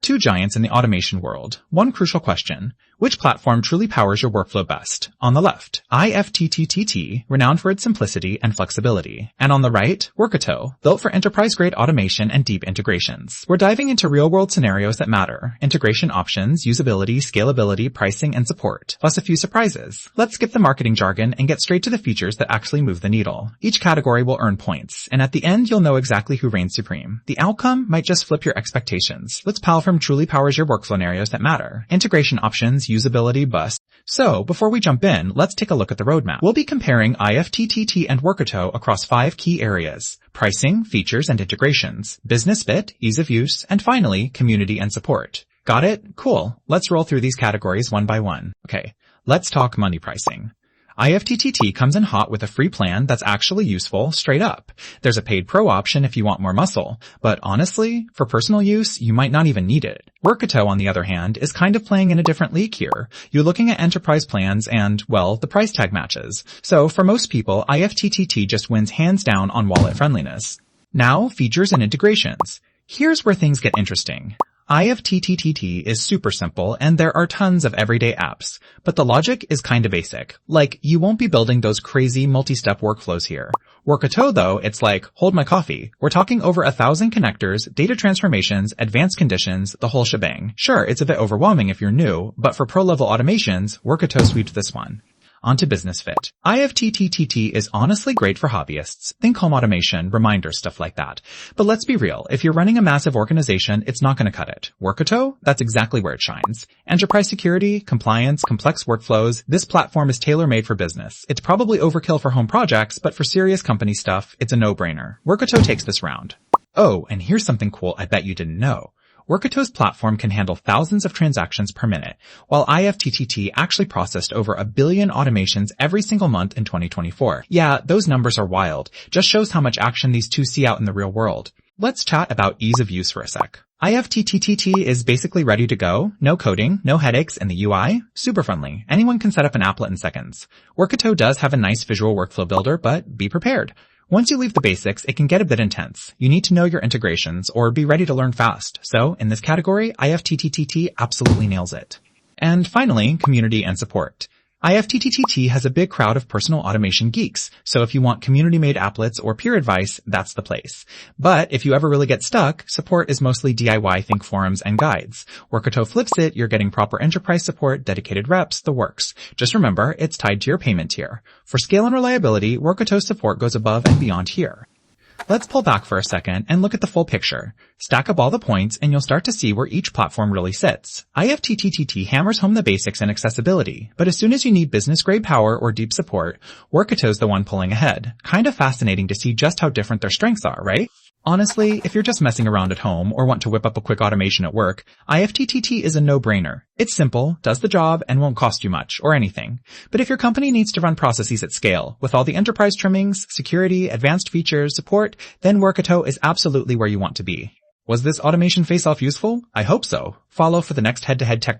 Two giants in the automation world. One crucial question. Which platform truly powers your workflow best? On the left, IFTTT, renowned for its simplicity and flexibility. And on the right, Workato, built for enterprise-grade automation and deep integrations. We're diving into real-world scenarios that matter. Integration options, usability, scalability, pricing, and support. Plus a few surprises. Let's skip the marketing jargon and get straight to the features that actually move the needle. Each category will earn points, and at the end you'll know exactly who reigns supreme. The outcome might just flip your expectations. Let's pal from truly powers your workflow scenarios that matter. Integration options, usability, bust. So, before we jump in, let's take a look at the roadmap. We'll be comparing IFTTT and Workato across 5 key areas: pricing, features, and integrations, business fit, ease of use, and finally, community and support. Got it? Cool. Let's roll through these categories one by one. Okay, let's talk money pricing. IFTTT comes in hot with a free plan that's actually useful straight up. There's a paid pro option if you want more muscle, but honestly, for personal use, you might not even need it. Workato, on the other hand, is kind of playing in a different league here. You're looking at enterprise plans and, well, the price tag matches. So for most people, IFTTT just wins hands down on wallet friendliness. Now, features and integrations. Here's where things get interesting. IFTTT is super simple and there are tons of everyday apps, but the logic is kinda basic. Like, you won't be building those crazy multi-step workflows here. Workato though, it's like, hold my coffee. We're talking over 1,000 connectors, data transformations, advanced conditions, the whole shebang. Sure, it's a bit overwhelming if you're new, but for pro-level automations, Workato sweeps this one. Onto business fit. IFTTT is honestly great for hobbyists. Think home automation, reminders, stuff like that. But let's be real, if you're running a massive organization, it's not going to cut it. Workato? That's exactly where it shines. Enterprise security, compliance, complex workflows, this platform is tailor-made for business. It's probably overkill for home projects, but for serious company stuff, it's a no-brainer. Workato takes this round. Oh, and here's something cool I bet you didn't know. Workato's platform can handle thousands of transactions per minute, while IFTTT actually processed over 1 billion automations every single month in 2024. Yeah, those numbers are wild. Just shows how much action these two see out in the real world. Let's chat about ease of use for a sec. IFTTT is basically ready to go. No coding, no headaches, and the UI? Super friendly. Anyone can set up an applet in seconds. Workato does have a nice visual workflow builder, but be prepared. Once you leave the basics, it can get a bit intense. You need to know your integrations or be ready to learn fast. So, in this category, IFTTT absolutely nails it. And finally, community and support. IFTTT has a big crowd of personal automation geeks, so if you want community-made applets or peer advice, that's the place. But if you ever really get stuck, support is mostly DIY, think forums and guides. Workato flips it, you're getting proper enterprise support, dedicated reps, the works. Just remember, it's tied to your payment tier. For scale and reliability, Workato's support goes above and beyond here. Let's pull back for a second and look at the full picture. Stack up all the points and you'll start to see where each platform really sits. IFTTT hammers home the basics and accessibility, but as soon as you need business-grade power or deep support, Workato's the one pulling ahead. Kinda fascinating to see just how different their strengths are, right? Honestly, if you're just messing around at home or want to whip up a quick automation at work, IFTTT is a no-brainer. It's simple, does the job, and won't cost you much, or anything. But if your company needs to run processes at scale, with all the enterprise trimmings, security, advanced features, support, then Workato is absolutely where you want to be. Was this automation face-off useful? I hope so. Follow for the next head-to-head tech break.